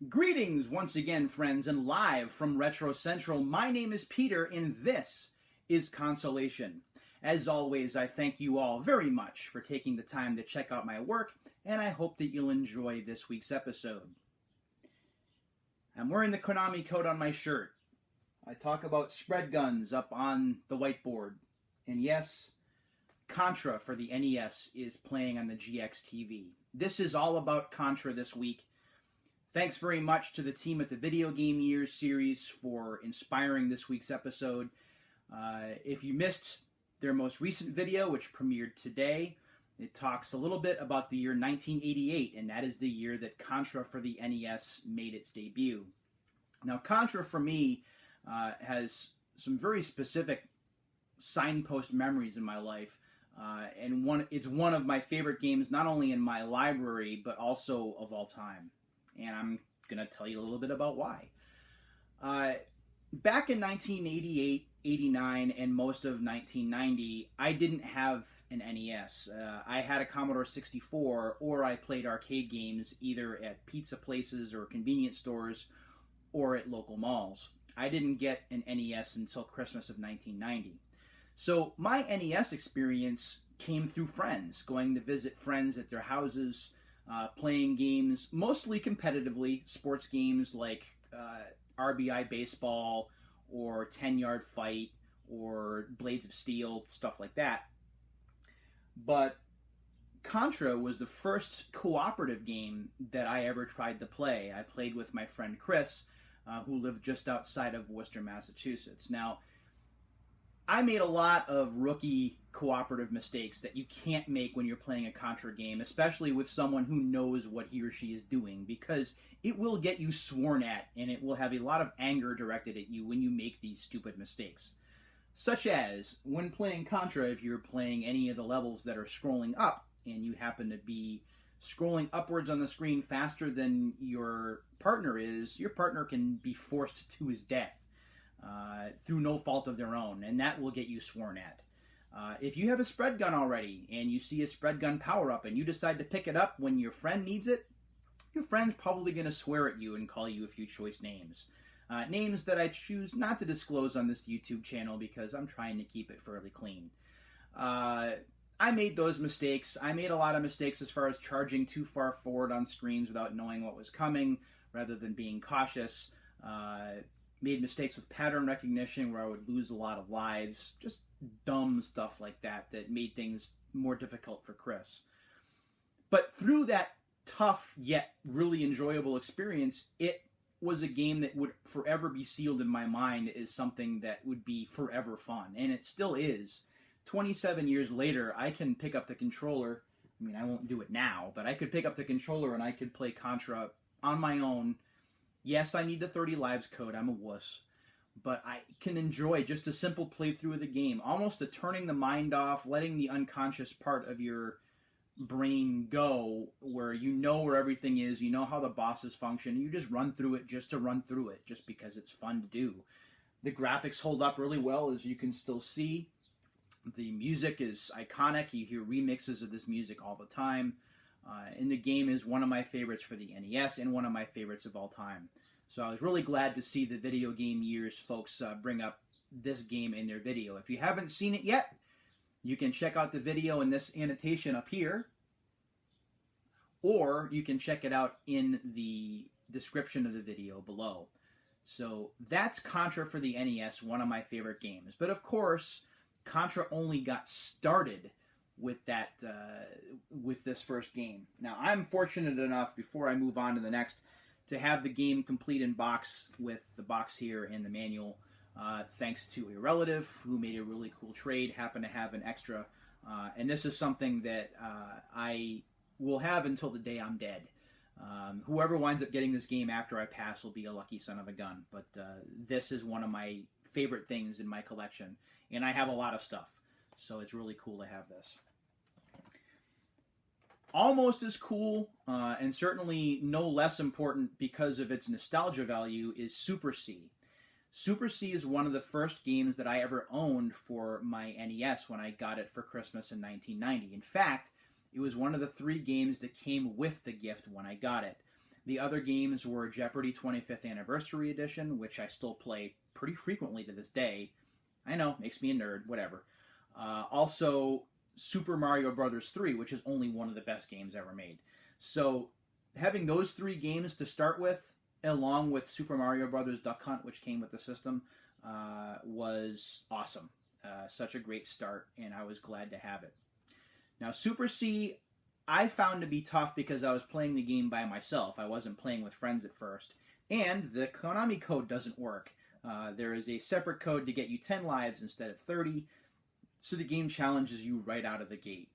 Greetings once again, friends, and live from Retro Central. My name is Peter, and this is Consolation. As always, I thank you all very much for taking the time to check out my work, and I hope that you'll enjoy this week's episode. I'm wearing the Konami coat on my shirt. I talk about spread guns up on the whiteboard. And yes, Contra for the NES is playing on the GX TV. This is all about Contra this week. Thanks very much to the team at the Video Game Years series for inspiring this week's episode. If you missed their most recent video, which premiered today, it talks a little bit about the year 1988, and that is the year that Contra for the NES made its debut. Now, Contra for me has some very specific signpost memories in my life, and it's one of my favorite games, not only in my library, but also of all time. And I'm going to tell you a little bit about why. Back in 1988, 89, and most of 1990, I didn't have an NES. I had a Commodore 64, or I played arcade games either at pizza places or convenience stores or at local malls. I didn't get an NES until Christmas of 1990. So my NES experience came through friends, going to visit friends at their houses, playing games, mostly competitively, sports games like RBI Baseball or 10-Yard Fight or Blades of Steel, stuff like that. But Contra was the first cooperative game that I ever tried to play. I played with my friend Chris, who lived just outside of Worcester, Massachusetts. Now, I made a lot of rookie cooperative mistakes that you can't make when you're playing a Contra game, especially with someone who knows what he or she is doing, because it will get you sworn at, and it will have a lot of anger directed at you when you make these stupid mistakes. Such as, when playing Contra, if you're playing any of the levels that are scrolling up, and you happen to be scrolling upwards on the screen faster than your partner is, your partner can be forced to his death. Through no fault of their own, and that will get you sworn at. If you have a spread gun already, and you see a spread gun power-up, and you decide to pick it up when your friend needs it, your friend's probably going to swear at you and call you a few choice names. Names that I choose not to disclose on this YouTube channel because I'm trying to keep it fairly clean. I made those mistakes. I made a lot of mistakes as far as charging too far forward on screens without knowing what was coming, rather than being cautious. Made mistakes with pattern recognition where I would lose a lot of lives. Just dumb stuff like that that made things more difficult for Chris. But through that tough yet really enjoyable experience, it was a game that would forever be sealed in my mind as something that would be forever fun. And it still is. 27 years later, I can pick up the controller. I mean, I won't do it now, but I could pick up the controller and I could play Contra on my own. Yes, I need the 30 lives code, I'm a wuss, but I can enjoy just a simple playthrough of the game, almost a turning the mind off, letting the unconscious part of your brain go, where you know where everything is, you know how the bosses function, you just run through it just to run through it, just because it's fun to do. The graphics hold up really well, as you can still see. The music is iconic, you hear remixes of this music all the time. And the game is one of my favorites for the NES and one of my favorites of all time. So I was really glad to see the Video Game Years folks bring up this game in their video. If you haven't seen it yet, you can check out the video in this annotation up here, or you can check it out in the description of the video below. So that's Contra for the NES, one of my favorite games. But of course, Contra only got started with this first game. Now, I'm fortunate enough, before I move on to the next, to have the game complete in box with the box here and the manual, thanks to a relative who made a really cool trade, happened to have an extra, and this is something that I will have until the day I'm dead. Whoever winds up getting this game after I pass will be a lucky son of a gun, but this is one of my favorite things in my collection, and I have a lot of stuff, so it's really cool to have this. Almost as cool, and certainly no less important because of its nostalgia value, is Super C. Super C is one of the first games that I ever owned for my NES when I got it for Christmas in 1990. In fact, it was one of the 3 games that came with the gift when I got it. The other games were Jeopardy 25th Anniversary Edition, which I still play pretty frequently to this day. I know, makes me a nerd, whatever. Also, Super Mario Bros. 3, which is only one of the best games ever made. So, having those 3 games to start with, along with Super Mario Bros. Duck Hunt, which came with the system, was awesome. Such a great start, and I was glad to have it. Now, Super C, I found to be tough because I was playing the game by myself. I wasn't playing with friends at first. And the Konami code doesn't work. There is a separate code to get you 10 lives instead of 30, so the game challenges you right out of the gate.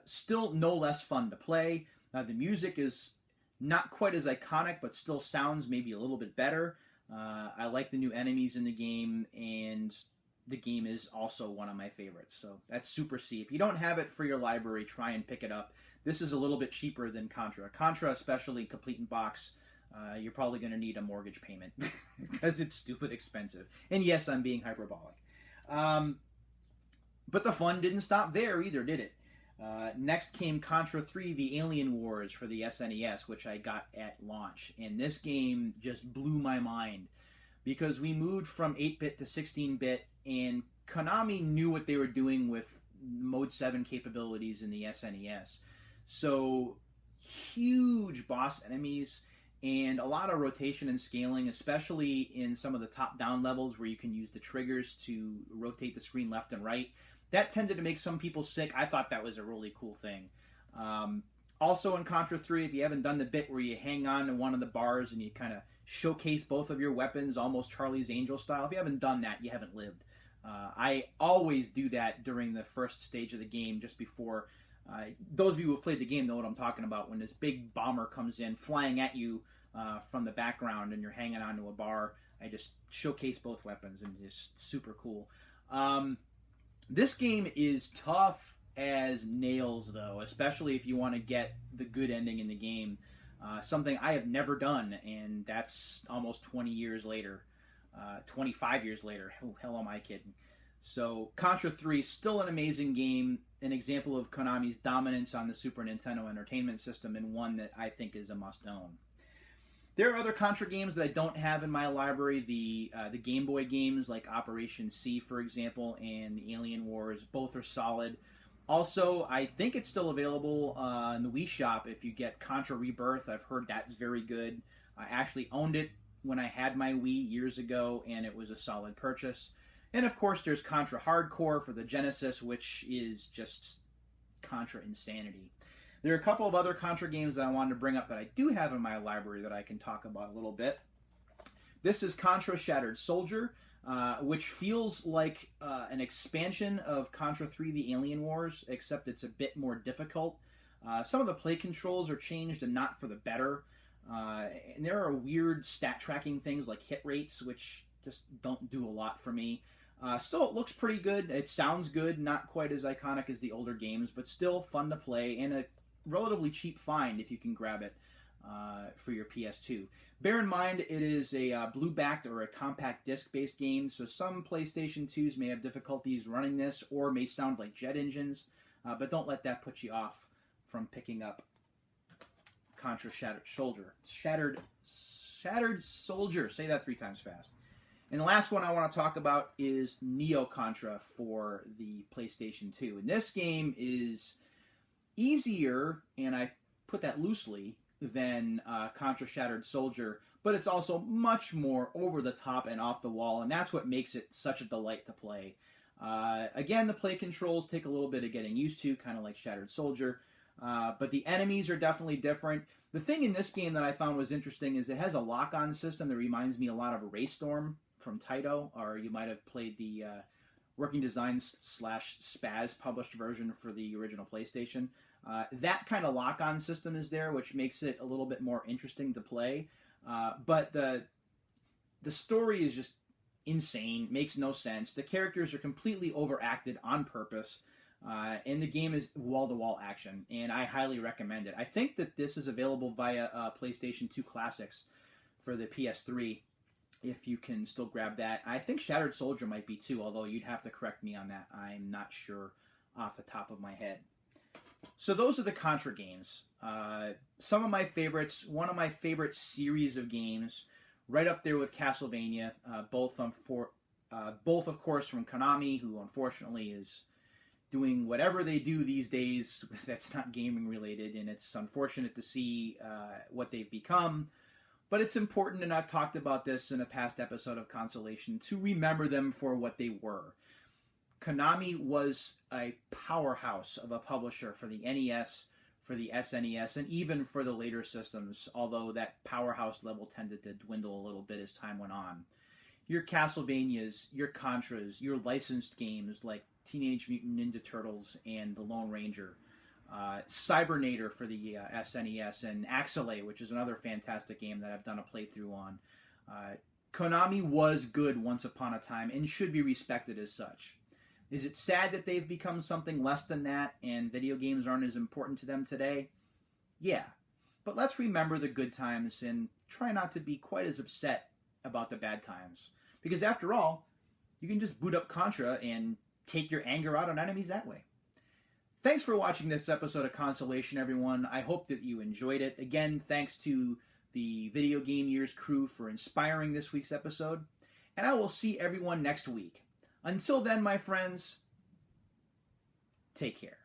Still no less fun to play. The music is not quite as iconic, but still sounds maybe a little bit better. I like the new enemies in the game, and the game is also one of my favorites. So that's Super C. If you don't have it for your library, try and pick it up. This is a little bit cheaper than Contra. Contra, especially complete in box, you're probably going to need a mortgage payment because it's stupid expensive. And yes, I'm being hyperbolic. But the fun didn't stop there either, did it? Next came Contra 3, The Alien Wars for the SNES, which I got at launch. And this game just blew my mind because we moved from 8-bit to 16-bit, and Konami knew what they were doing with Mode 7 capabilities in the SNES. So, huge boss enemies and a lot of rotation and scaling, especially in some of the top-down levels where you can use the triggers to rotate the screen left and right. That tended to make some people sick. I thought that was a really cool thing. Also in Contra 3, if you haven't done the bit where you hang on to one of the bars and you kind of showcase both of your weapons, almost Charlie's Angel style, if you haven't done that, you haven't lived. I always do that during the first stage of the game, just before. Those of you who have played the game know what I'm talking about, when this big bomber comes in, flying at you from the background, and you're hanging onto a bar. I just showcase both weapons, and it's super cool. This game is tough as nails, though, especially if you want to get the good ending in the game. Something I have never done, and that's almost 20 years later. 25 years later. Who hell am I kidding? So, Contra 3, still an amazing game, an example of Konami's dominance on the Super Nintendo Entertainment System, and one that I think is a must-own. There are other Contra games that I don't have in my library. The Game Boy games, like Operation C, for example, and the Alien Wars, both are solid. Also, I think it's still available in the Wii Shop if you get Contra Rebirth. I've heard that's very good. I actually owned it when I had my Wii years ago, and it was a solid purchase. And of course, there's Contra Hardcore for the Genesis, which is just Contra insanity. There are a couple of other Contra games that I wanted to bring up that I do have in my library that I can talk about a little bit. This is Contra Shattered Soldier, which feels like an expansion of Contra 3 The Alien Wars, except it's a bit more difficult. Some of the play controls are changed and not for the better. And there are weird stat tracking things like hit rates, which just don't do a lot for me. Still, it looks pretty good. It sounds good, not quite as iconic as the older games, but still fun to play, and a relatively cheap find if you can grab it for your PS2. Bear in mind, it is a blue-backed or a compact disc-based game, so some PlayStation 2s may have difficulties running this or may sound like jet engines, but don't let that put you off from picking up Contra Shattered Soldier. Shattered Soldier. Say that 3 times fast. And the last one I want to talk about is Neo Contra for the PlayStation 2. And this game is easier, and I put that loosely, than Contra Shattered Soldier, but it's also much more over the top and off the wall, and that's what makes it such a delight to play. Again, the play controls take a little bit of getting used to, kind of like Shattered Soldier, but the enemies are definitely different. The thing in this game that I found was interesting is it has a lock-on system that reminds me a lot of Raystorm from Taito, or you might have played the Working Designs / Spaz published version for the original PlayStation. That kind of lock-on system is there, which makes it a little bit more interesting to play. But the story is just insane, makes no sense. The characters are completely overacted on purpose, and the game is wall-to-wall action, and I highly recommend it. I think that this is available via PlayStation 2 Classics for the PS3, if you can still grab that. I think Shattered Soldier might be too, although you'd have to correct me on that. I'm not sure off the top of my head. So those are the Contra games. Some of my favorites. One of my favorite series of games, right up there with Castlevania. Both of course from Konami, who unfortunately is doing whatever they do these days that's not gaming related, and it's unfortunate to see what they've become. But it's important, and I've talked about this in a past episode of Consolation, to remember them for what they were. Konami was a powerhouse of a publisher for the NES, for the SNES, and even for the later systems, although that powerhouse level tended to dwindle a little bit as time went on. Your Castlevanias, your Contras, your licensed games like Teenage Mutant Ninja Turtles and The Lone Ranger, Cybernator for the SNES, and Axelay, which is another fantastic game that I've done a playthrough on. Konami was good once upon a time and should be respected as such. Is it sad that they've become something less than that and video games aren't as important to them today? Yeah. But let's remember the good times and try not to be quite as upset about the bad times. Because after all, you can just boot up Contra and take your anger out on enemies that way. Thanks for watching this episode of Consolation, everyone. I hope that you enjoyed it. Again, thanks to the Video Game Years crew for inspiring this week's episode. And I will see everyone next week. Until then, my friends, take care.